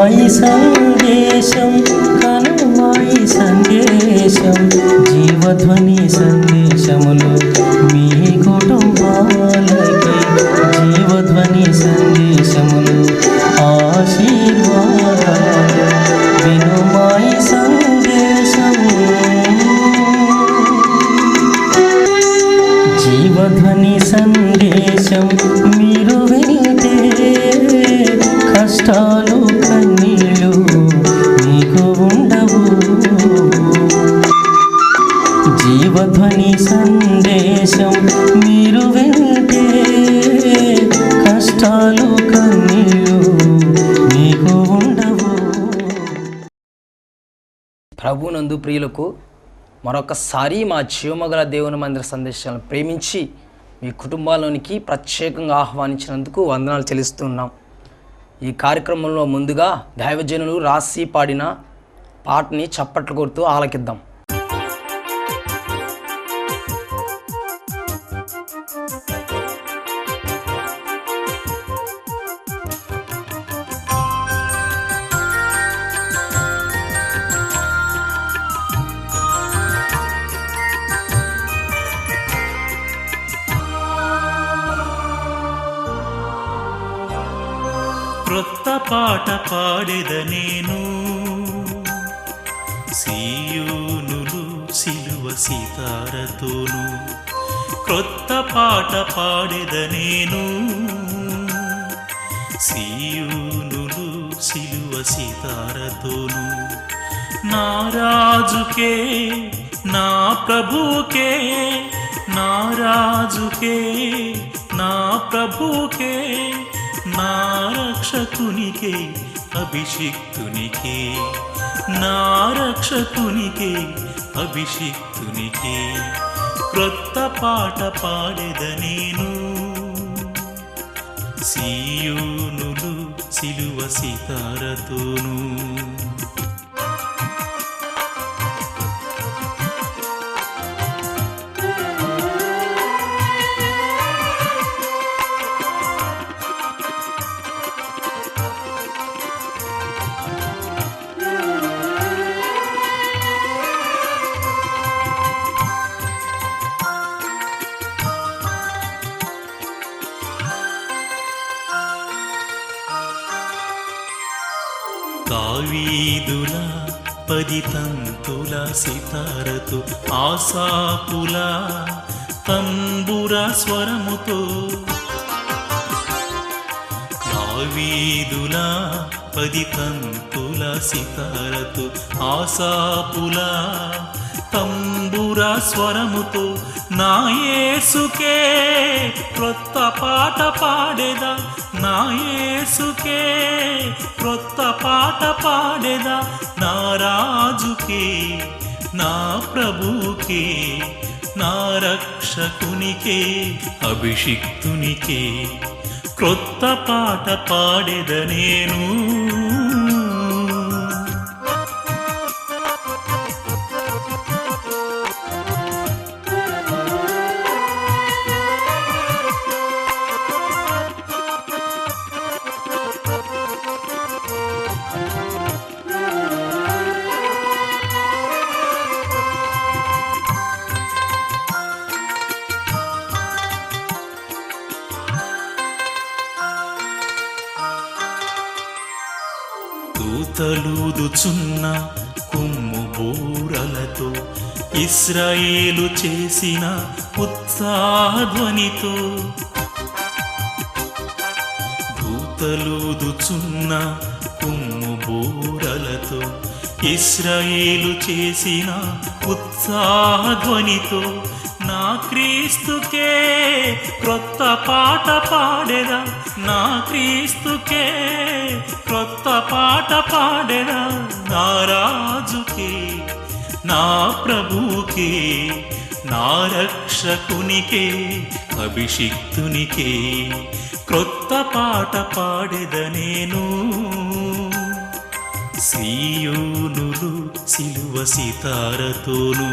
వినుమాయి సందేశం, కనుమాయి సందేశం, జీవధ్వని సందేశములు మీ కుటుంబాలకై, జీవధ్వని సందేశములు ఆశీర్వాదాలు. వినుమాయి సందేశం, జీవధ్వని సందేశం మీరు వింటే కష్టాలు కన్నీళ్ళు మీకు ఉండవు. జీవధ్వని సందేశం మీరు వింటే కష్టాలు కన్నీళ్ళు మీకు ఉండవు. ప్రభునందు ప్రియులకు మరొకసారి మా జీవమగల దేవుని మందిర సందేశాలను ప్రేమించి మీ కుటుంబాల్లోనికి ప్రత్యేకంగా ఆహ్వానించినందుకు వందనాలు చెల్లిస్తున్నాం. ఈ కార్యక్రమంలో ముందుగా దైవజనులు రాసి పాడిన పాటని చప్పట్లు కొడుతూ ఆలకిద్దాం. క్రొత్త పాట పాడెద నేను, సీయోనులు సిలువ సీతారతోను. క్రొత్త పాట పాడెద నేను, సీయోనులు సిలువ సీతారతోను. నా రాజుకే, నా ప్రభుకే, నా రాజుకే, నా ప్రభుకే, నా రక్షకునికే, అభిషిక్తునికే, నా రక్షకునికే, అభిషిక్తునికే క్రొత్త పాట పాడెద నేను. సీయోనులు సిలువ సీతారతోను. దావీదుల 10 తంతుల సితారతో, ఆసాపుల తంబుర స్వరముతో. దావీదుల 10 తంతుల సితారతో, ఆసాపుల తంబుర స్వరముతో, నా యేసుకే క్రొత్త పాట పాడెదా, నా యేసుకే క్రొత్త పాట పాడెదా. నా రాజుకే, నా ప్రభుకే, నా రక్షకునికే, అభిషిక్తునికే క్రొత్త పాట పాడెద నేను. దూతలూదుచున్న కుమ్ము బూరలతో, ఇశ్రాయేలు చేసిన ఉత్సాహధ్వనితో. దూతలూదుచున్న కుమ్ము బూరలతో, ఇశ్రాయేలు చేసిన ఉత్సాహధ్వనితో, నా క్రీస్తుకే క్రొత్త పాట పాడెదా, నా క్రీస్తుకే క్రొత్త పాట పాడెదా. నా రాజుకే, నా ప్రభుకే, నా రక్షకునికే, అభిషిక్తునికే క్రొత్త పాట పాడెద నేను. సీయోనులు సిలువ సీతారతోను,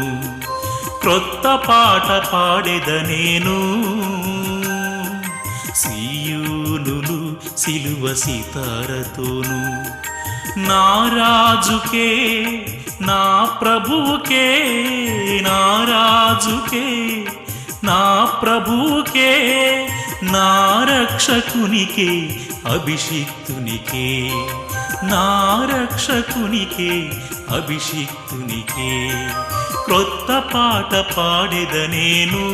క్రొత్త పాట పాడెద నేను. సీయోనులు సిలువ సీతారతోను, నా రాజుకే, నా ప్రభువుకే, నా రాజుకే, నా ప్రభువుకే, నా రక్షకునికే, అభిషిక్తునికే, నా రక్షకునికే, అభిషిక్తునికే క్రొత్త పాట పాడెద నేను.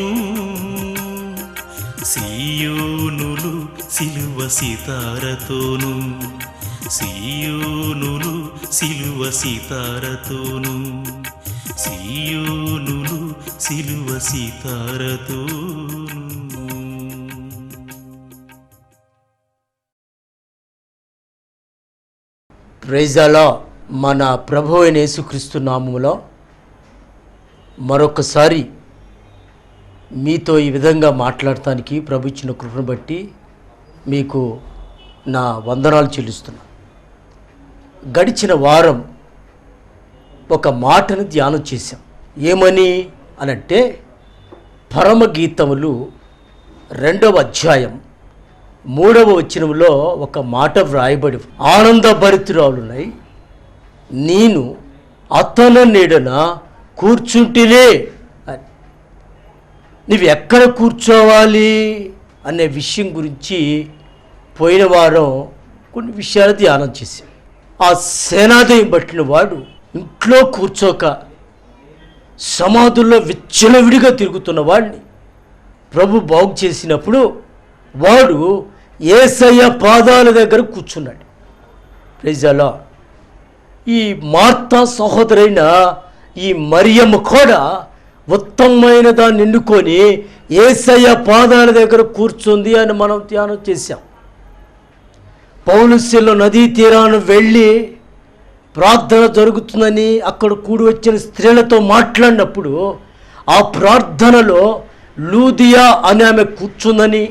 సీయోనులు సిలువ సితారతోను, సీయోనులు సిలువ సితారతోను, సీయోనులు సిలువ సితారతోను. Praise the lord. మన ప్రభు అయిన యేసుక్రీస్తు నామములో మరొకసారి మీతో ఈ విధంగా మాట్లాడటానికి ప్రభు ఇచ్చిన కృపను బట్టి మీకు నా వందనాలు చెల్లిస్తున్నాను. గడిచిన వారం ఒక మాటను ధ్యానం చేశాం. ఏమని అనంటే పరమగీతములు 2వ అధ్యాయం 3వ వచనంలో ఒక మాట వ్రాయబడి, ఆనందభరితురాలునై నేను అతని నీడన కూర్చుంటేనే. నువ్వు ఎక్కడ కూర్చోవాలి అనే విషయం గురించి పోయిన వారం కొన్ని విషయాలు ధ్యానం చేశాం. ఆ సేనాదయం పట్టిన వాడు ఇంట్లో కూర్చోక సమాధుల్లో విచ్చలవిడిగా తిరుగుతున్న వాడిని ప్రభు బాగు చేసినప్పుడు వాడు యేసయ్య పాదాల దగ్గర కూర్చున్నాడు. Praise the Lord. ఈ మార్తా సహోదరైన ఈ మరియమ్మ కూడా ఉత్తమమైన దాన్ని ఎన్నుకొని యేసయ్య పాదాల దగ్గర కూర్చుంది అని మనం ధ్యానం చేశాం. పౌలుస్యంలో నదీ తీరాన్ని వెళ్ళి ప్రార్థన జరుగుతుందని అక్కడ కూడి వచ్చిన స్త్రీలతో మాట్లాడినప్పుడు ఆ ప్రార్థనలో లూదియా అని ఆమె కూర్చుందని,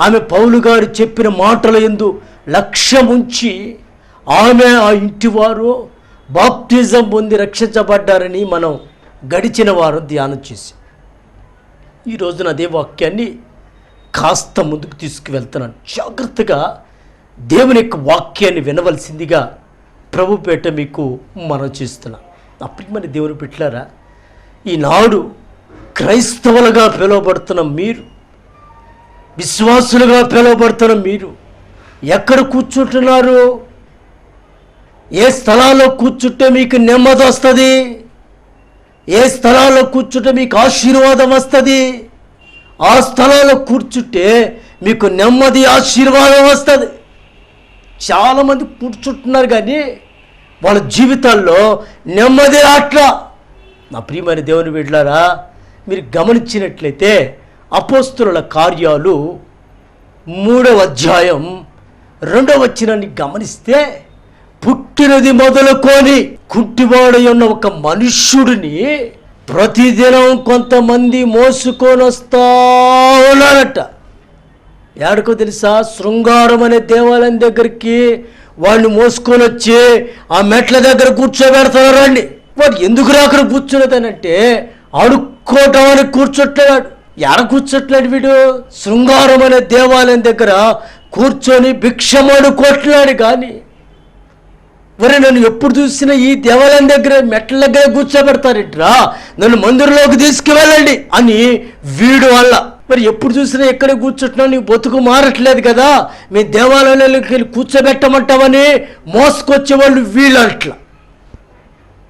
ఆమె పౌలు గారు చెప్పిన మాటల యందు లక్ష్యముంచి ఆమె ఆ ఇంటివారు బాప్టిజం పొంది రక్షించబడ్డారని మనం గడిచిన వారం ధ్యానం చేశాం. ఈ రోజున అదే వాక్యాన్ని కాస్త ముందుకు తీసుకువెళ్తున్నాను. జాగ్రత్తగా దేవుని యొక్క వాక్యాన్ని వినవలసిందిగా ప్రభుపేట మీకు మనం చేస్తున్నాం. అప్పటికి మన దేవుని పెట్టారా, ఈనాడు క్రైస్తవులుగా పిలువబడుతున్న మీరు, విశ్వాసులుగా పిలువబడుతున్న మీరు ఎక్కడ కూర్చుంటున్నారు? ఏ స్థలాల్లో కూర్చుంటే మీకు నెమ్మది వస్తుంది? ఏ స్థలాల్లో కూర్చుంటే మీకు ఆశీర్వాదం వస్తుంది? ఆ స్థలాల్లో కూర్చుంటే మీకు నెమ్మది, ఆశీర్వాదం వస్తుంది. చాలామంది కూర్చుంటున్నారు కానీ వాళ్ళ జీవితాల్లో నెమ్మది అట్లా. నా ప్రియమైన దేవుని బిడ్డలారా, మీరు గమనించినట్లయితే అపోస్తలుల కార్యాలు 3వ అధ్యాయం 2వ వచనాన్ని గమనిస్తే, పుట్టినది మొదలుకొని కుంటివాడై ఉన్న ఒక మనుష్యుడిని ప్రతిదినం కొంతమంది మోసుకొని వస్తా ఉన్నారట. ఎక్కడికో తెలుసా? శృంగారం అనే దేవాలయం దగ్గరికి వాడిని మోసుకొని వచ్చి ఆ మెట్ల దగ్గర కూర్చోబెడతారండి. వాడు ఎందుకు అక్కడ కూర్చున్నదనంటే అడుక్కోవటానికి కూర్చోట్లేడు. ఎడ కూర్చోట్లేడు వీడు? శృంగారం అనే దేవాలయం దగ్గర కూర్చొని భిక్షమడుకోట్లాడు. కానీ మరి నన్ను ఎప్పుడు చూసినా ఈ దేవాలయం దగ్గర మెట్ల దగ్గర కూర్చోబెడతారేట్రా, నన్ను మందిరంలోకి తీసుకువెళ్ళండి అని వీడు వల్ల. మరి ఎప్పుడు చూసినా ఎక్కడే కూర్చుంటున్నావు, నీ బతుకు మారట్లేదు కదా, మీ దేవాలయంలోకి వెళ్ళి కూర్చోబెట్టమంటామని మోసుకొచ్చేవాళ్ళు వీళ్ళు. అట్లా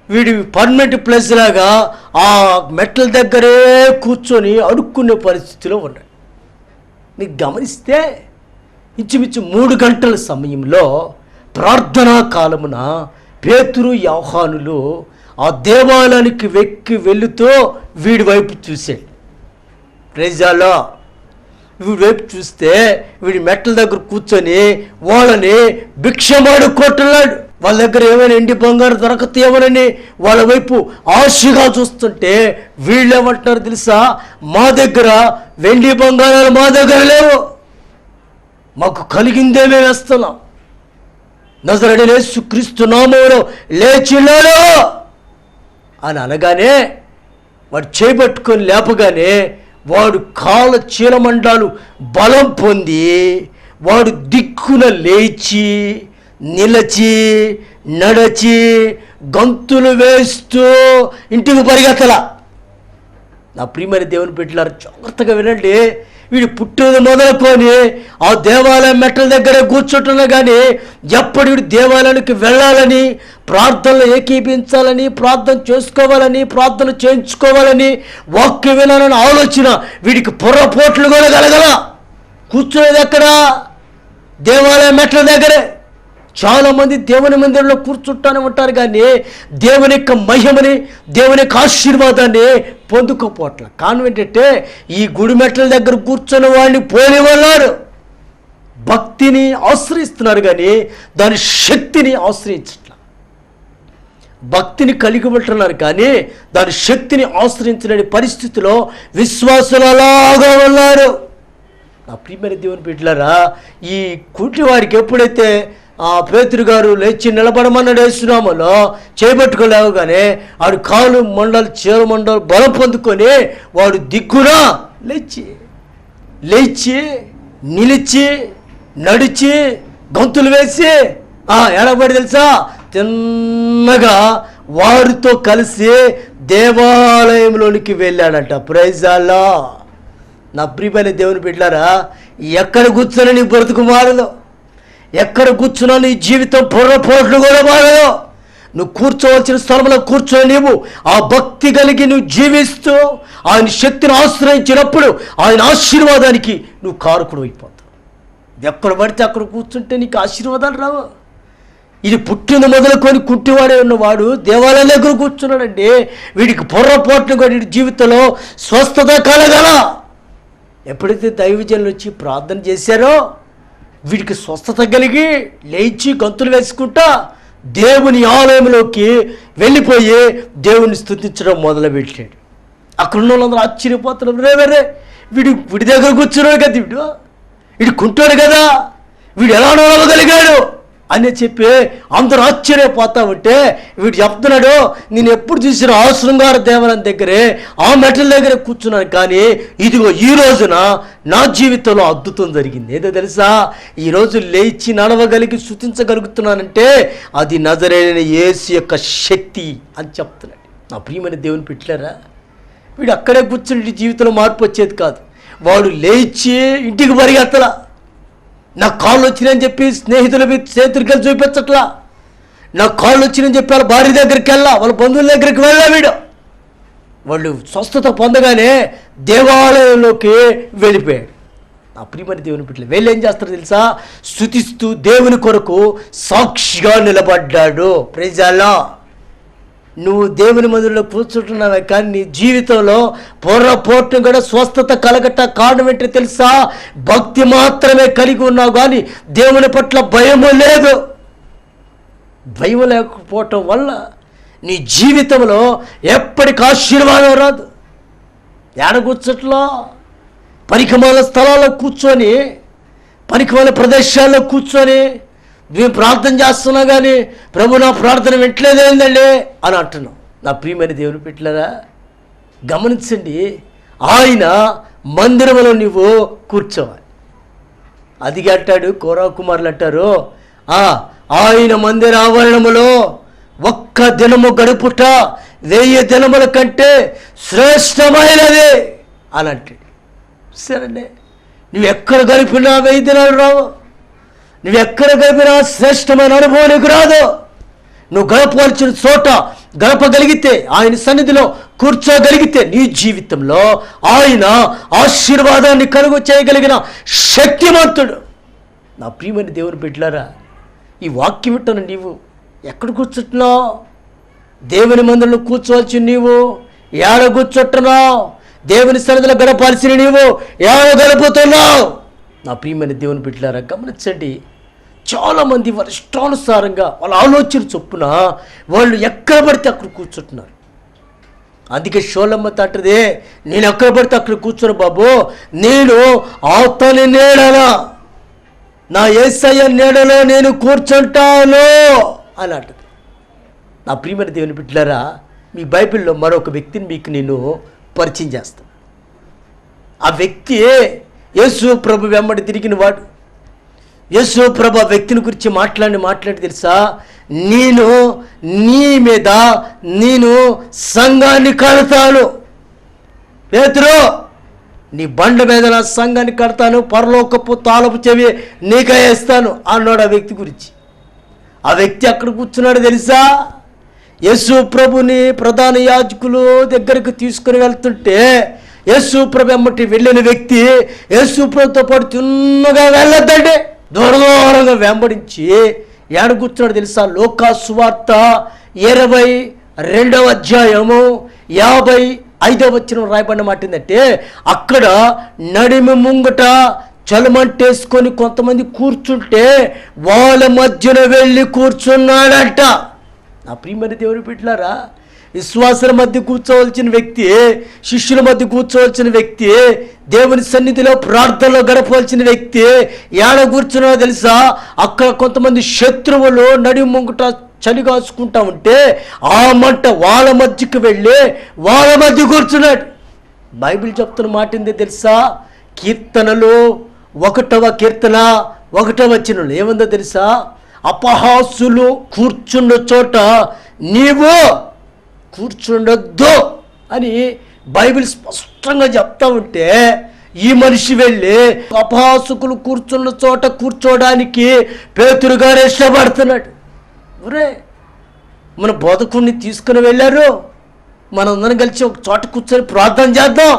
వీడి పర్మనెంట్ ప్లేస్ లాగా ఆ మెట్ల దగ్గరే కూర్చొని అడుక్కునే పరిస్థితిలో ఉన్నాడు. మీకు గమనిస్తే ఇంచుమించు 3 గంటల సమయంలో ప్రార్థనా కాలమున పేతురు, యోహానులు ఆ దేవాలయానికి వెళుతూ వీడి వైపు చూశాడు. Praise the Lord. వీడి వైపు చూస్తే వీడి మెట్ల దగ్గర కూర్చొని వాళ్ళని భిక్షమాడుకుంటున్నాడు. వాళ్ళ దగ్గర ఏమైనా ఎండి బంగారు దొరకతేమోనని వాళ్ళ వైపు ఆశగా చూస్తుంటే వీళ్ళు ఏమంటున్నారు తెలుసా? మా దగ్గర వెండి బంగారాలు మా దగ్గర లేవు, మాకు కలిగిందే మేము వేస్తున్నాం. నజరేయుడైన యేసుక్రీస్తు నామములో లేచినాడు అని అనగానే వాడు చేపట్టుకొని లేపగానే వాడు కాళ్ళ చీలమండాలు బలం పొంది వాడు దిక్కున లేచి నిలచి నడచి గంతులు వేస్తూ ఇంటికి పరిగెత్తల. నా ప్రియమైన దేవుని బిడ్డలారా, జాగ్రత్తగా వినండి. వీడు పుట్టినది మొదలుకొని ఆ దేవాలయం మెట్ల దగ్గర కూర్చుంటున్నా కానీ ఎప్పుడు వీడు దేవాలయానికి వెళ్ళాలని, ప్రార్థనలు ఏకీపించాలని, ప్రార్థన చేసుకోవాలని, ప్రార్థన చేయించుకోవాలని, వాక్యం వినాలని ఆలోచన వీడికి పొర్రపోట్లు కూడా కలగల. కూర్చునేది ఎక్కడ? దేవాలయం మెట్ల దగ్గరే. చాలామంది దేవుని మందిరంలో కూర్చుంటానే ఉంటారు కానీ దేవుని యొక్క మహిమని, దేవుని యొక్క ఆశీర్వాదాన్ని పొందుకోపోవట్ల. కారణం ఏంటంటే ఈ గుడి మెట్ల దగ్గర కూర్చొని వాడిని పోనివన్నారు. భక్తిని ఆశ్రయిస్తున్నారు కానీ దాని శక్తిని ఆశ్రయించట్ల. భక్తిని కలిగి ఉంటున్నారు కానీ దాని శక్తిని ఆశ్రయించలేని పరిస్థితిలో విశ్వాసులు అలాగా ఉన్నారు. నా ప్రియమైన దేవుని బిడ్డలారా, ఈ కుంటి వారికి ఎప్పుడైతే పేతురు గారు లేచి నిలబడమన్నాడు యేసునామములో, చేపట్టుకోలేవగానే ఆడు కాలు మండలు చేరు మండలు బలం పొందుకొని వాడు దిగ్గునా లేచి నిలిచి నడిచి గంతులు వేసి ఎడబడి తెలుసా తిన్నగా వారితో కలిసి దేవాలయంలోనికి వెళ్ళాడంట. ప్రైజ్ అల్లాహ్. నా ప్రియమైన దేవుని బిడ్డలారా, ఎక్కడ కూర్చొని నీ బ్రతుకు మారదు, ఎక్కడ కూర్చున్నా నీ జీవితం పొర్రపోట్లు కూడా మారదు. నువ్వు కూర్చోవలసిన స్థలంలో కూర్చొని నీవు ఆ భక్తి కలిగి నువ్వు జీవిస్తూ ఆయన శక్తిని ఆశ్రయించినప్పుడు ఆయన ఆశీర్వాదానికి నువ్వు కారకుడు అయిపోతావు. ఎక్కడ పడితే అక్కడ కూర్చుంటే నీకు ఆశీర్వాదాలు రావు. ఇది పుట్టిన మొదలుకొని కుంటివాడే ఉన్నవాడు దేవాలయం దగ్గర కూర్చున్నాడండి. వీడికి పొర్రపోట్లు కూడా వీడి జీవితంలో స్వస్థత కలగల. ఎప్పుడైతే దైవజనులు వచ్చి ప్రార్థన చేశారో వీడికి స్వస్థత కలిగి లేచి గంతులు వేసుకుంటా దేవుని ఆలయంలోకి వెళ్ళిపోయి దేవుని స్తుతించడం మొదలుపెట్టాడు. అక్కడ ఉన్న వాళ్ళందరూ ఆశ్చర్యపోతున్నారు. రేవరే వీడి దగ్గర కూర్చున్నాడు కదా, వీడు కుంటాడు కదా, వీడు ఎలా నడవగలిగాడు అని చెప్పి అందరూ ఆశ్చర్యపోతా ఉంటే వీడు చెప్తున్నాడు, నేను ఎప్పుడు చూసిన ఆ శృంగార దేవాలయం దగ్గరే ఆ మెట్ల దగ్గర కూర్చున్నాను కానీ ఇదిగో ఈ రోజున నా జీవితంలో అద్భుతం జరిగింది. ఏదో తెలుసా, ఈరోజు లేచి నడవగలిగి స్తుతించగలుగుతున్నానంటే అది నజరేయుడైన యేసు యొక్క శక్తి అని చెప్తున్నాడు. నా ప్రియమైన దేవుని పెట్టారా, వీడు అక్కడే కూర్చుని జీవితంలో మార్పు వచ్చేది కాదు. వాడు లేచి ఇంటికి పరిగెత్తలా. నా కాళ్ళు వచ్చినాయని చెప్పి చేతులకి చూపించట్లా. నా కాళ్ళు వచ్చినాయని చెప్పి వాళ్ళ భార్య దగ్గరికి వెళ్ళా, వాళ్ళ బంధువుల దగ్గరికి వెళ్ళా. వాళ్ళు స్వస్థత పొందగానే దేవాలయంలోకి వెళ్ళిపోయాడు. నా ప్రియమైన దేవుని బిడ్డలు వీళ్ళు ఏం చేస్తారో తెలుసా, స్తుతిస్తూ దేవుని కొరకు సాక్షిగా నిలబడ్డాడు. ప్రైజ్ అల్లాహ్. నువ్వు దేవుని మందిరంలో కూర్చుంటున్నావే కానీ నీ జీవితంలో పొర్రపోటు కూడా స్వస్థత కలగట కారణం ఏంటో తెలుసా, భక్తి మాత్రమే కలిగి ఉన్నావు కానీ దేవుని పట్ల భయము లేదు. భయం లేకపోవటం వల్ల నీ జీవితంలో ఎప్పటికీ ఆశీర్వాదం రాదు. ఏడ కూర్చోట్లో పరికమాల స్థలాల్లో కూర్చొని, పరికమాల ప్రదేశాల్లో కూర్చొని మేము ప్రార్థన చేస్తున్నా కానీ ప్రభు నా ప్రార్థన వింటలేదేందండి అని అంటున్నాం. నా ప్రియమైన దేవుని బిడ్డలారా గమనించండి, ఆయన మందిరంలో నువ్వు కూర్చోవాలి. అది అంటాడు కోరా కుమారులు అంటారు, ఆయన మందిర ఆవరణములో ఒక్క దినము గడుపుట 1000 దినముల కంటే శ్రేష్టమైనది అని అంటాడు. సరేండి, నువ్వు ఎక్కడ గడిపినా 1000 దినాలు రావు. నువ్వు ఎక్కడ గడిపినా శ్రేష్టమైన అనుభవం నీకు రాదు. నువ్వు గడపవలసిన చోట గడపగలిగితే, ఆయన సన్నిధిలో కూర్చోగలిగితే నీ జీవితంలో ఆయన ఆశీర్వాదాన్ని కలుగు చేయగలిగిన శక్తిమంతుడు. నా ప్రియమైన దేవుని బిడ్డలారా, ఈ వాక్యం వింటాను. నీవు ఎక్కడ కూర్చుంటున్నావు? దేవుని మందిరంలో కూర్చోవలసి నీవు ఏడ కూర్చుంటున్నావు? దేవుని సన్నిధిలో గడపాల్సిన నీవు ఏడ గడుపుతున్నావు? నా ప్రియమైన దేవుని బిడ్డలారా గమనించండి, చాలామంది వాళ్ళ ఇష్టానుసారంగా వాళ్ళ ఆలోచన చొప్పున వాళ్ళు ఎక్కడ పడితే అక్కడ కూర్చుంటున్నారు. అందుకే షోలమ్మ తంటదే, నేను ఎక్కడ పడితే అక్కడ కూర్చోను బాబు, నేను అతని నీడలో, నా యేసయ్య నీడలో నేను కూర్చుంటాను అని అంటది. నా ప్రియమైన దేవుని బిడ్డలారా, మీ బైబిల్లో మరొక వ్యక్తిని మీకు నేను పరిచయం చేస్తాను. ఆ వ్యక్తి యేసు ప్రభు వెంబడి తిరిగిన వాడు, యేసు ప్రభు వ్యక్తిని గురించి మాట్లాడి తెలుసా, నేను నీ మీద సంఘాన్ని కడతాను, పేతురు నీ బండ మీద నా సంఘాన్ని కడతాను, పరలోకపు తాళపు చెవి నీకే వేస్తాను అన్నాడు ఆ వ్యక్తి గురించి. ఆ వ్యక్తి అక్కడ కూర్చున్నాడు తెలుసా, యేసు ప్రభుని ప్రధాన యాజకులు దగ్గరికి తీసుకుని వెళ్తుంటే యేసు ప్రభు ఎమ్మటి వెళ్ళిన వ్యక్తి యేసు ప్రభుతో పాటు తిన్నగా వెళ్ళొద్దండి, దూరంగా వెంబడించి ఏడ కూర్చున్నాడు తెలుసా, లూకా సువార్త 22వ అధ్యాయము 55వ వచనం రాయబడిన మాట ఏంటంటే, అక్కడ నడిమి ముంగట చలమంటేసుకొని కొంతమంది కూర్చుంటే వాళ్ళ మధ్యన వెళ్ళి కూర్చున్నాడట. నా ప్రియమైన దేవుని బిడ్డలారా, విశ్వాసుల మధ్య కూర్చోవలసిన వ్యక్తి, శిష్యుల మధ్య కూర్చోవలసిన వ్యక్తి, దేవుని సన్నిధిలో ప్రార్థనలో గడపవలసిన వ్యక్తి ఏడ కూర్చున్నాడో తెలుసా, అక్కడ కొంతమంది శత్రువులు నడి ముంగుట చలి కాచుకుంటా ఉంటే ఆ మంట వాళ్ళ మధ్యకి వెళ్ళి వాళ్ళ మధ్య కూర్చున్నాడు. బైబిల్ చెప్తున్న మాట ఏందో తెలుసా, కీర్తనలు 1వ కీర్తన 1వ వచనం ఏముందో తెలుసా, అపహాసులు కూర్చున్న చోట నీవు కూర్చుండొద్దు అని బైబిల్ స్పష్టంగా చెప్తా ఉంటే, ఈ మనిషి వెళ్ళి అపహాసుకులు కూర్చున్న చోట కూర్చోడానికి పేతురు గారు ఇష్టపడుతున్నాడు. ఒరే, మన బోధకుడిని తీసుకుని వెళ్ళారు, మనందరం కలిసి ఒక చోట కూర్చొని ప్రార్థన చేద్దాం,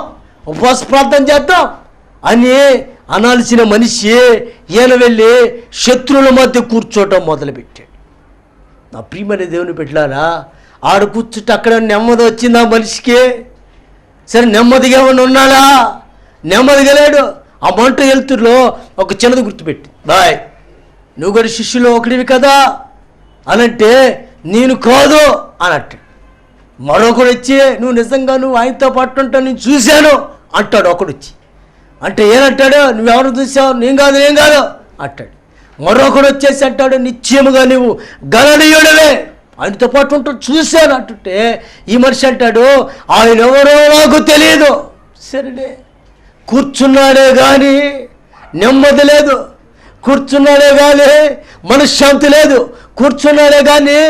ఉపవాస ప్రార్థన చేద్దాం అని అనాల్సిన మనిషి ఈయన వెళ్ళి శత్రువుల మధ్య కూర్చోవటం మొదలుపెట్టాడు. నా ప్రియమైన దేవుని బిడ్డలారా, ఆడ కూర్చుంటే అక్కడ నెమ్మది వచ్చింది ఆ మనిషికి. సరే, నెమ్మదిగా ఉన్నాడా? నెమ్మదిగా లేడు. ఆ మంట వెళ్తుల్లో ఒక చిన్నది గుర్తుపెట్టి, బాయ్ నువ్వు కూడా శిష్యులు ఒకడివి కదా అనంటే, నేను కాదు అన్నట్టు. మరొకడు వచ్చి నువ్వు ఆయనతో పాటు ఉంటావు, నేను చూశాను అంటాడు. ఒకడు వచ్చి అంటే ఏనంటాడు, నువ్వెవరు చూసావు, నేను కాదు అంటాడు. మరొకడు వచ్చేసి అంటాడు, నిశ్చయముగా నువ్వు గలనీయుడవే, ఆయనతో పాటు ఉంటాడు, చూశాను అంటుంటే ఈ మనిషి అంటాడు, ఆయన ఎవరో నాకు తెలియదు. సరేలే, కూర్చున్నాడే కానీ నెమ్మది లేదు, కూర్చున్నాడే కానీ మనశ్శాంతి లేదు, కూర్చున్నాడే కానీ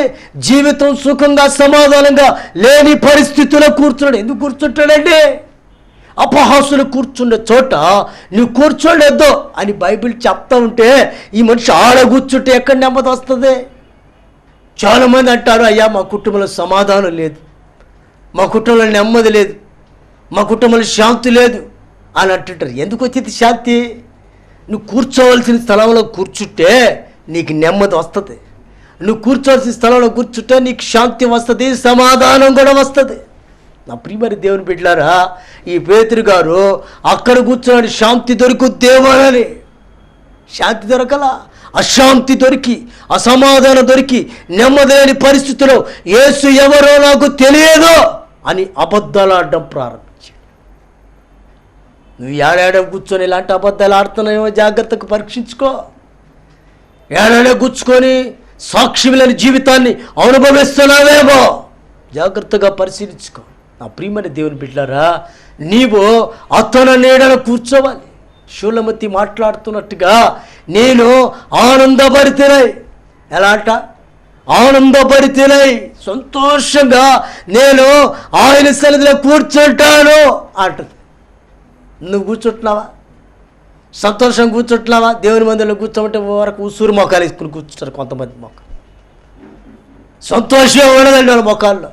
జీవితం సుఖంగా సమాధానంగా లేని పరిస్థితుల్లో కూర్చున్నాడు. ఎందుకు కూర్చుంటాడండి? అపహాసులు కూర్చున్న చోట నువ్వు కూర్చోలేద్దు అని బైబిల్ చెప్తా ఉంటే ఈ మనిషి ఆడ కూర్చుంటే ఎక్కడ నెమ్మది వస్తుంది? చాలామంది అంటారు, అయ్యా మా కుటుంబంలో సమాధానం లేదు, మా కుటుంబంలో నెమ్మది లేదు, మా కుటుంబంలో శాంతి లేదు అని అంటుంటారు. ఎందుకు వచ్చింది శాంతి? నువ్వు కూర్చోవలసిన స్థలంలో కూర్చుంటే నీకు నెమ్మది వస్తుంది, నువ్వు కూర్చోవలసిన స్థలంలో కూర్చుంటే నీకు శాంతి వస్తుంది, సమాధానం కూడా వస్తుంది. నా ప్రియమైన దేవుని బిడ్డలారా, ఈ పేతురు గారు అక్కడ కూర్చున్నాడు, శాంతి దొరుకుద్దేమోనని. శాంతి దొరకల, అశాంతి దొరికి, అసమాధానం దొరికి, నెమ్మదిలేని పరిస్థితిలో యేసు ఎవరో నాకు తెలియదు అని అబద్ధాలు ఆడడం ప్రారంభించాడు. నువ్వు ఏడాడ కూర్చొని ఇలాంటి అబద్ధాలు ఆడుతున్నాయేమో జాగ్రత్తగా పరీక్షించుకో. ఏడాడ కూర్చుకొని సాక్షి లేని జీవితాన్ని అనుభవిస్తున్నావేమో జాగ్రత్తగా పరిశీలించుకో. నా ప్రియమైన దేవుని బిడ్డలారా, నీవు అతని నీడన కూర్చోవాలి. శూలమతి మాట్లాడుతున్నట్టుగా నేను ఆనందభరితనై, ఎలా అంట, ఆనందభరితనై సంతోషంగా నేను ఆయన సన్నిధిలో కూర్చుంటాను అంటది. నువ్వు కూర్చుంటున్నావా? సంతోషంగా కూర్చుంటున్నావా? దేవుని మందిలో కూర్చోమంటే వరకు ఉసూరు మొఖాలు వేసుకుని కూర్చుంటారు కొంతమంది. మొఖం సంతోషం ఉండదండి వాళ్ళ మొఖాల్లో,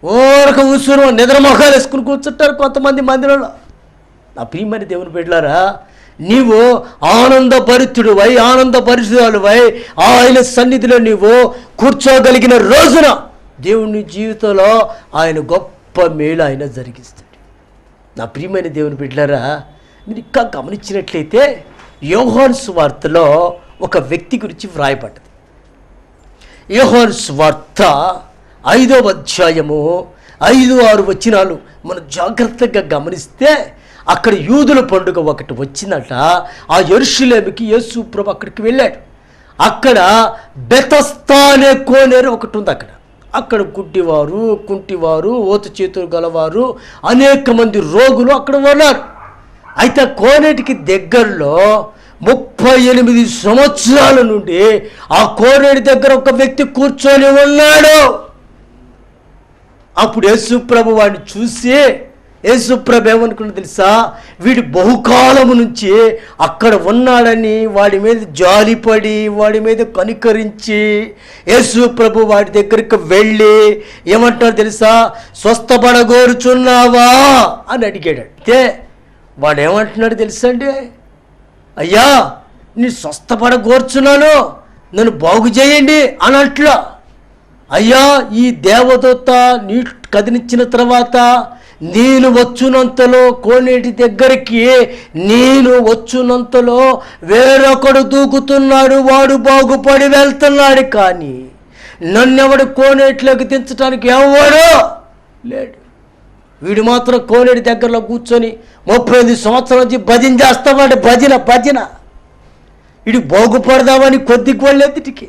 ఓరక ఉసూరు నిద్ర మొఖాలు వేసుకుని కూర్చుంటారు కొంతమంది మందిరంలో. నా ప్రియమైన దేవుని బిడ్డలారా, నీవు ఆనందభరితుడివై, ఆనందభరితురాలువై ఆయన సన్నిధిలో నీవు కూర్చోగలిగిన రోజున దేవుని జీవితంలో ఆయన గొప్ప మేలు ఆయన జరిగిస్తాడు. నా ప్రియమైన దేవుని బిడ్డలారా, మీరు ఇంకా గమనించినట్లయితే యోహాను సువార్తలో ఒక వ్యక్తి గురించి వ్రాయబడ్డది. యోహాను సువార్త 5వ అధ్యాయము 5-6 వచనాలు మనం జాగ్రత్తగా గమనిస్తే, అక్కడ యూదుల పండుగ ఒకటి వచ్చిందట. ఆ యెరూషలేముకి యేసు ప్రభు అక్కడికి వెళ్ళాడు. అక్కడ బెతస్తా అనే కోనేరు ఒకటి ఉంది. అక్కడ గుడ్డివారు, కుంటివారు, ఓత చేతులు గలవారు, అనేక మంది రోగులు అక్కడ ఉన్నారు. అయితే కోనేటికి దగ్గరలో 38 సంవత్సరాల నుండి ఆ కోనేటి దగ్గర ఒక వ్యక్తి కూర్చొని ఉన్నాడు. అప్పుడు యేసుప్రభు వాడిని చూసి, యేసుప్రభు ఏమనుకున్నా తెలుసా, వీడు బహుకాలము నుంచి అక్కడ ఉన్నాడని వాడి మీద జాలిపడి వాడి మీద కనికరించి యేసుప్రభు వాడి దగ్గరికి వెళ్ళి ఏమంటాడు తెలుసా, స్వస్థపడగోరుచున్నావా అని అడిగాడు. అయితే వాడు ఏమంటున్నాడు తెలుసా అండి, అయ్యా నేను స్వస్థపడగోర్చున్నాను, నన్ను బాగు చేయండి అని అంట్లా. అయ్యా ఈ దేవదూత నీ కదిలించిన తర్వాత నేను వచ్చునంతలో కోనేటి దగ్గరికి నేను వచ్చునంతలో వేరొకడు దూకుతున్నాడు, వాడు బాగుపడి వెళ్తున్నాడు, కానీ నన్నెవడు కోనేటిలోకి దించడానికి ఎవడో లేడు. వీడు మాత్రం కోనేటి దగ్గరలో కూర్చొని 35 సంవత్సరాల నుంచి భజన చేస్తావాడు. భజన వీడు బాగుపడదామని కొద్దికి వాళ్ళెదుటికి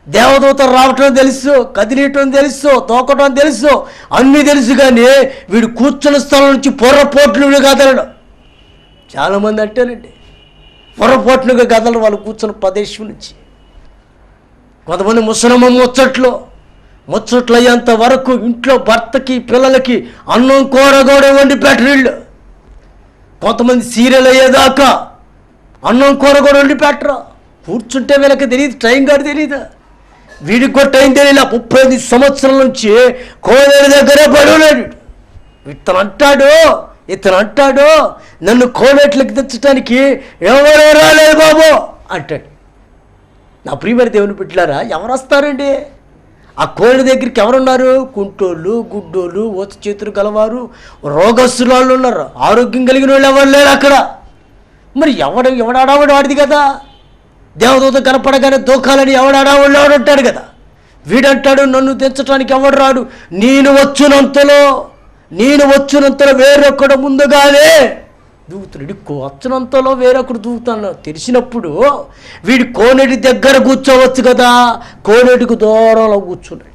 దేవదూత రావటం తెలుసు, కదిలియటం తెలుసు, తోకటం తెలుసు, అన్నీ తెలుసు, కానీ వీడు కూర్చున్న స్థలం నుంచి పొర్రపోట్లుగా కదలడం. చాలామంది అంటారండి పొర్రపోట్లుగా కదలడం వాళ్ళు కూర్చున్న ప్రదేశం నుంచి. కొంతమంది ముసలమ్మ ముచ్చట్లు అయ్యేంత వరకు ఇంట్లో భర్తకి పిల్లలకి అన్నం కూర కూడా వండి పెట్టరు. కొంతమంది సీరియల్ అయ్యేదాకా అన్నం కూర కూడా వండి పెట్టరు. కూర్చుంటే వీళ్ళకి తెలియదు, టైం కాదు తెలియదు, వీడికి కూడా టైం తెలియదు. 35 సంవత్సరాల నుంచి కోనేటి దగ్గరే పడున్నాడు. ఇతను అంటాడు నన్ను కోనేట్లకి తెచ్చడానికి ఎవరో రాలేదు బాబు అంటాడు. నా ప్రియమైన దేవుని బిడ్డలారా, ఎవరు వస్తారండి ఆ కోనేటి దగ్గరికి? ఎవరున్నారు? కుంటోళ్ళు, గుడ్డోళ్ళు, ఓత చేతులు గలవారు, రోగస్తులు వాళ్ళు ఉన్నారు, ఆరోగ్యం కలిగిన వాళ్ళు ఎవరు లేరు అక్కడ. మరి ఎవడాడావాడు వాడిది కదా, దేవదూత కనపడగానే దూకాలని ఎవడాడావాళ్ళు ఎవడంటాడు కదా. వీడంటాడు నన్ను తెచ్చడానికి ఎవడు రాడు, నేను వచ్చినంతలో వేరొకడు ముందుగానే దూకుతాడు. వచ్చినంతలో వేరొకడు దూకుతాను తెలిసినప్పుడు వీడి కోనేటి దగ్గర కూర్చోవచ్చు కదా, కోనేటికి దూరంలో కూర్చున్నాడు.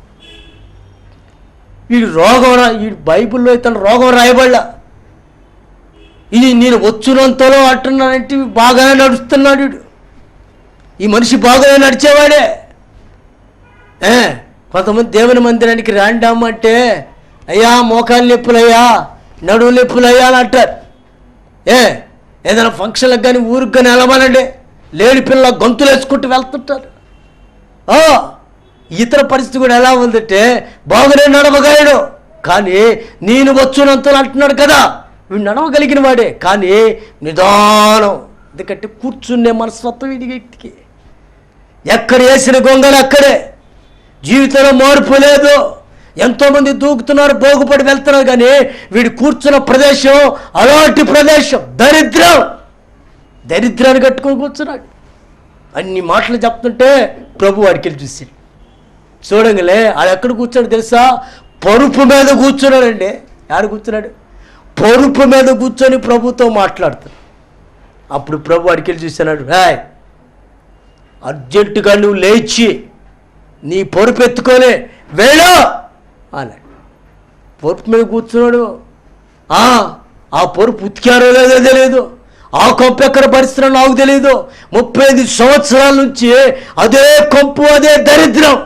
వీడి బైబిల్లో ఇతను రోగం రాయబడ్డా. ఇది నేను వచ్చినంతలో అంటున్నానంటే బాగానే నడుస్తున్నాడు వీడు. ఈ మనిషి బాగానే నడిచేవాడే. కొంతమంది దేవుని మందిరానికి రాండామంటే అయ్యా మోకాలు నొప్పులయ్యా, నడువు నొప్పులయ్యా అని అంటారు. ఏదైనా ఫంక్షన్లకు కానీ ఊరికి కానీ వెళ్ళమనండి, లేడి పిల్ల గొంతులు వేసుకుంటూ వెళ్తుంటారు. ఇతర పరిస్థితి కూడా ఎలా ఉందంటే బాగానే నడవగలడు, కానీ నేను వచ్చునంతలో అంటున్నాడు కదా, వీడు నడవగలిగిన వాడే, కానీ నిదానం. ఎందుకంటే కూర్చునే మనస్తత్వం ఇది వ్యక్తికి. ఎక్కడ వేసిన గొంగలు అక్కడే, జీవితంలో మార్పు లేదు. ఎంతోమంది దూకుతున్నారు, బాగుపడి వెళ్తున్నారు, కానీ వీడు కూర్చున్న ప్రదేశం అలాంటి ప్రదేశం, దరిద్రాన్ని కట్టుకొని కూర్చున్నాడు. అన్ని మాటలు చెప్తుంటే ప్రభు వాడికి వెళ్ళి చూసాడు. చూడంగలే అది ఎక్కడ కూర్చున్నాడు తెలుసా? పరుపు మీద కూర్చున్నాడండి. ఆడ కూర్చున్నాడు, పరుపు మీద కూర్చొని ప్రభుతో మాట్లాడుతాడు. అప్పుడు ప్రభు వాడికి వెళ్ళి చూస్తున్నాడు, అర్జెంటుగా నువ్వు లేచి నీ పరుపు ఎత్తుకొని వెళ్ళు అన్నాడు. పరుపు మీద కూర్చున్నాడు. ఆ పరుపు ఉతికారో లేదో తెలియదు, ఆ కొంపు ఎక్కడ పరిస్థితుల్లో నాకు తెలియదు. 35 సంవత్సరాల నుంచి అదే కొంపు, అదే దరిద్రం.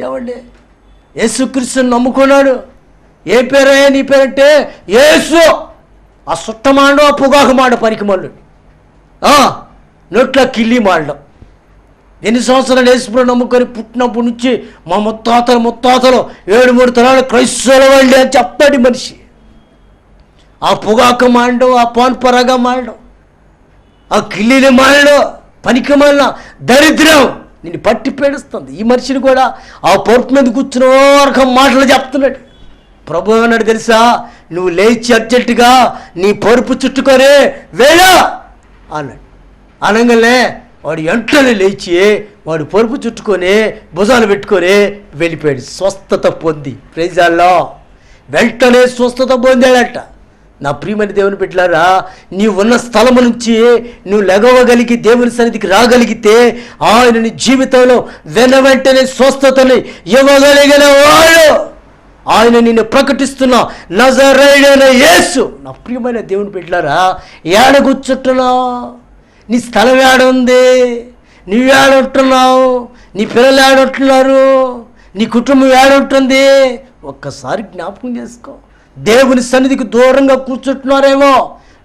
ఏమండి యేసుక్రీస్తుని నమ్ముకున్నాడు. ఏ పేరయ్యా నీ పేరంటే యేసు. ఆ సుట్టమాండు, ఆ పొగాకు మాండ పనికి మళ్ళీ నోట్లో కిల్లి మాడడం. ఎన్ని సంవత్సరాలు యేసుప్రభుని నమ్ముకొని పుట్టినప్పటి నుంచి మా ముత్తాతలు 7-3 తరాలు క్రైస్తవుల వాళ్ళే అని చెప్తాడు మనిషి. ఆ పొగాకు మాండం, ఆ పాన్పరగా మాండం, ఆ కిల్లీని మాండం, పనికి మాలిన దరిద్రం నిన్ను పట్టి పేడుస్తుంది. ఈ మనిషిని కూడా ఆ పరుపు మీద కూర్చున్న రకం మాటలు చెప్తున్నాడు. ప్రభు అన్నాడు తెలుసా, నువ్వు లేచి అర్జెంటుగా నీ పరుపు చుట్టుకొని వేళ అన్నాడు. అనగానే వాడు వెంటనే లేచి వాడు పరుపు చుట్టుకొని భుజాలు పెట్టుకొని వెళ్ళిపోయాడు. స్వస్థత పొంది, ప్రైజ్ అల్లాహ్, వెంటనే స్వస్థత పొందాడట. నా ప్రియమైన దేవుని బిడ్డలారా, నీవు ఉన్న స్థలము నుంచి నువ్వు లెగవగలిగి దేవుని సన్నిధికి రాగలిగితే ఆయన నీ జీవితంలో వెంటనే స్వస్థతని ఇవ్వగలిగిన వాడు. ఆయన నిన్ను ప్రకటిస్తున్న నజరేయుడైన యేసు. నా ప్రియమైన దేవుని బిడ్డలారా, ఏడ కూర్చుంటున్నావు? నీ స్థలం ఏడుంది? నువ్వు ఏడుంటున్నావు? నీ పిల్లలు ఏడుంటున్నారు? నీ కుటుంబం ఏడుంటుంది? ఒక్కసారి జ్ఞాపకం చేసుకో. దేవుని సన్నిధికి దూరంగా కూర్చుంటున్నారేమో.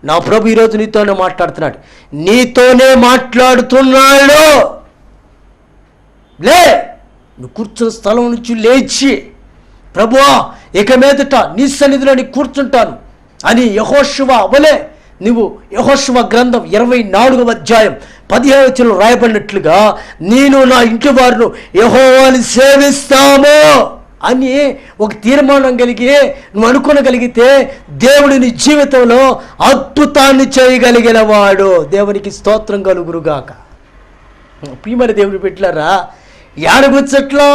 నా ప్రభు ఈరోజు నీతోనే మాట్లాడుతున్నాడు. నీతోనే మాట్లాడుతున్నాడు. లే, నువ్వు కూర్చున్న స్థలం నుంచి లేచి, ప్రభువా ఇక మీదట నీ సన్నిధిలో నీ కూర్చుంటాను అని యెహోషువ అవలే నువ్వు యెహోషువ గ్రంథం 24వ అధ్యాయం 15వ వచనంలో రాయబడినట్లుగా, నేను నా ఇంటి వారిని యెహోవాని సేవిస్తాము అని ఒక తీర్మానం కలిగి నువ్వు అనుకోగలిగితే దేవుడు నీ జీవితంలో అద్భుతాన్ని చేయగలిగిన వాడు. దేవునికి స్తోత్రం కలుగురుగాక. ప్రియమైన దేవుని బిడ్డలారా, ఏడగుచ్చట్లో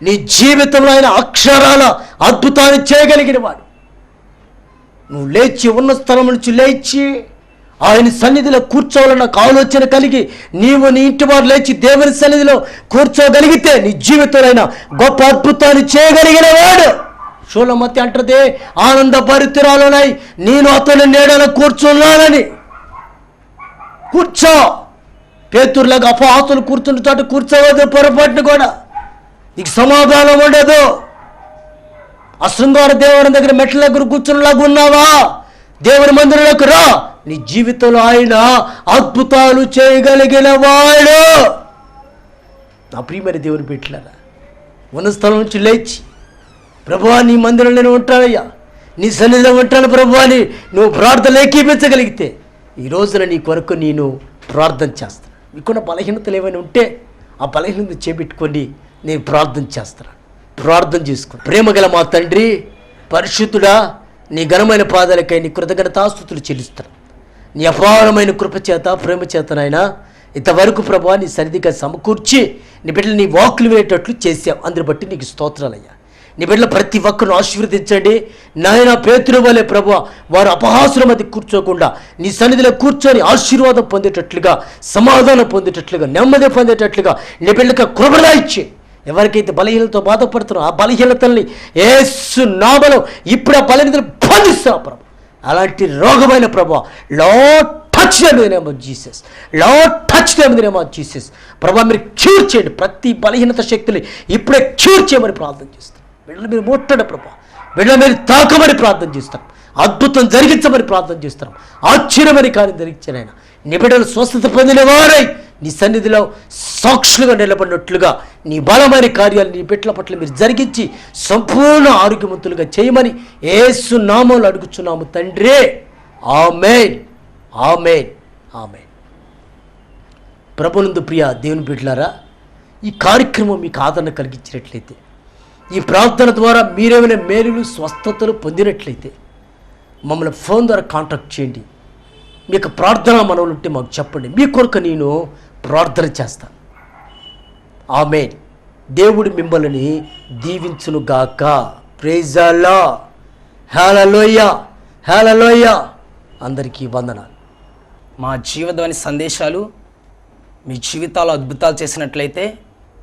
నీ జీవితంలో ఆయన అక్షరాల అద్భుతాన్ని చేయగలిగిన వాడు. నువ్వు లేచి ఉన్న స్థలం నుంచి లేచి ఆయన సన్నిధిలో కూర్చోవాలని నాకు ఆలోచన కలిగి నీవు నీ ఇంటి వారు లేచి దేవుని సన్నిధిలో కూర్చోగలిగితే నీ జీవితంలో ఆయన గొప్ప అద్భుతాన్ని చేయగలిగిన వాడు. షూలమతి అంటదే, ఆనంద భరితురాలునై నేను అతని నీడలో కూర్చున్నానని. కూర్చో. పేతురులాగా అపహాసులు కూర్చున్న చోట కూర్చోవద్దు పొరపాటును కూడా. నీకు సమాధానం ఉండదు. ఆ శృంగార దేవుని దగ్గర మెట్ల దగ్గర కూర్చున్నలాగా ఉన్నావా? దేవుని మందిరంలోకి రా. నీ జీవితంలో ఆయన అద్భుతాలు చేయగలిగిన వాడు. నా ప్రియమైన దేవుని బిడ్డలారా, ఉన్న స్థలం నుంచి లేచి, ప్రభువా నీ మందిరంలో నేను ఉంటానయ్యా, నీ సన్నిధిలో ఉంటాను ప్రభువా అని నువ్వు ప్రార్థన ఏకీపించగలిగితే ఈ రోజున నీ కొరకు నేను ప్రార్థన చేస్తాను. మీకున్న బలహీనతలు ఏమైనా ఉంటే ఆ బలహీనత చేపెట్టుకొని నేను ప్రార్థన చేస్తాను. ప్రార్థన చేసుకో. ప్రేమగల మా తండ్రి, పరిశుద్ధుడా, నీ ఘనమైన పాదాలకై నీ కృతజ్ఞతాస్తుతులు చెల్లిస్తాను. నీ అపారమైన కృప చేత, ప్రేమ చేతనైనా ఇంతవరకు ప్రభువా నీ సన్నిధిగా సమకూర్చి నీ బిడ్డలు నీ వాక్కులు వేయటట్లు చేశావు. అందుని బట్టి నీకు స్తోత్రాలయ్యా. నీ బిడ్డలు ప్రతి ఒక్కరిని ఆశీర్వదించండి నాయన. పేతురు వలె ప్రభువా వారు అపహాసుల మధ్య కూర్చోకుండా నీ సన్నిధిలో కూర్చొని ఆశీర్వాదం పొందేటట్లుగా, సమాధానం పొందేటట్లుగా, నెమ్మది పొందేటట్లుగా నీ బిడ్డలకు కృపణ ఇచ్చి, ఎవరికైతే బలహీనతతో బాధపడుతున్నారో ఆ బలహీనతల్ని యేసు నామములో ఇప్పుడు ఆ బలహీనతలు బంధిస్తాం ప్రభు. అలాంటి రోగమైన ప్రభు, Lord touch them in the name of Jesus. Lord touch them in the name of Jesus. ప్రభు మీరు క్యూర్ చేయండి. ప్రతి బలహీనత శక్తులు ఇప్పుడే క్యూర్ చేయమని ప్రార్థన చేస్తాం. బిడ్డలు మీరు ముట్టండి ప్రభు. బిడ్డలు మీరు తాకమని ప్రార్థన చేస్తాం. అద్భుతం జరిగించమని ప్రార్థన చేస్తాం. ఆశ్చర్యమని కార్యం జరిగించిన ఆయన నీ బిడ్డలు స్వస్థత పొందిన వారై నీ సన్నిధిలో సాక్షులుగా నిలబడినట్లుగా నీ బలమైన కార్యాలు నీ బిడ్డల పట్ల మీరు జరిగించి సంపూర్ణ ఆరోగ్యవంతులుగా చేయమని యేసు నామములో అడుగుచున్నాము తండ్రి. ఆమేన్, ఆమేన్, ఆమేన్. ప్రభునందు ప్రియ దేవుని బిడ్డలారా, ఈ కార్యక్రమం మీకు ఆదరణ కలిగించినట్లయితే, ఈ ప్రార్థన ద్వారా మీరేమైనా మేలులు స్వస్థతలు పొందినట్లయితే మమ్మల్ని ఫోన్ ద్వారా కాంటాక్ట్ చేయండి. మీకు ప్రార్థన మనవులు ఉంటే మాకు చెప్పండి. మీ కొరకు నేను ప్రార్థన చేస్తాను. ఆమేన్. దేవుడు మిమ్మల్ని దీవించునుగాక. Praise the Lord. Hallelujah, hallelujah. అందరికీ వందనాలు. మా జీవధ్వని సందేశాలు మీ జీవితాల్లో అద్భుతాలు చేసినట్లయితే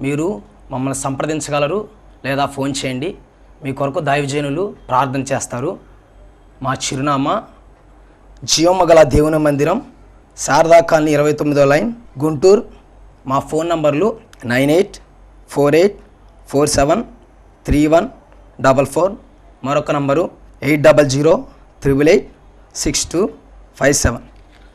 మీరు మమ్మల్ని సంప్రదించగలరు లేదా ఫోన్ చేయండి. మీ కొరకు దైవజనులు ప్రార్థన చేస్తారు. మా చిరునామా జీవమగల దేవుని మందిరం, శారదా కాలనీ 29వ లైన్, గుంటూరు. మా ఫోన్ నంబర్లు 9848473144. మరొక నంబరు 8008886257.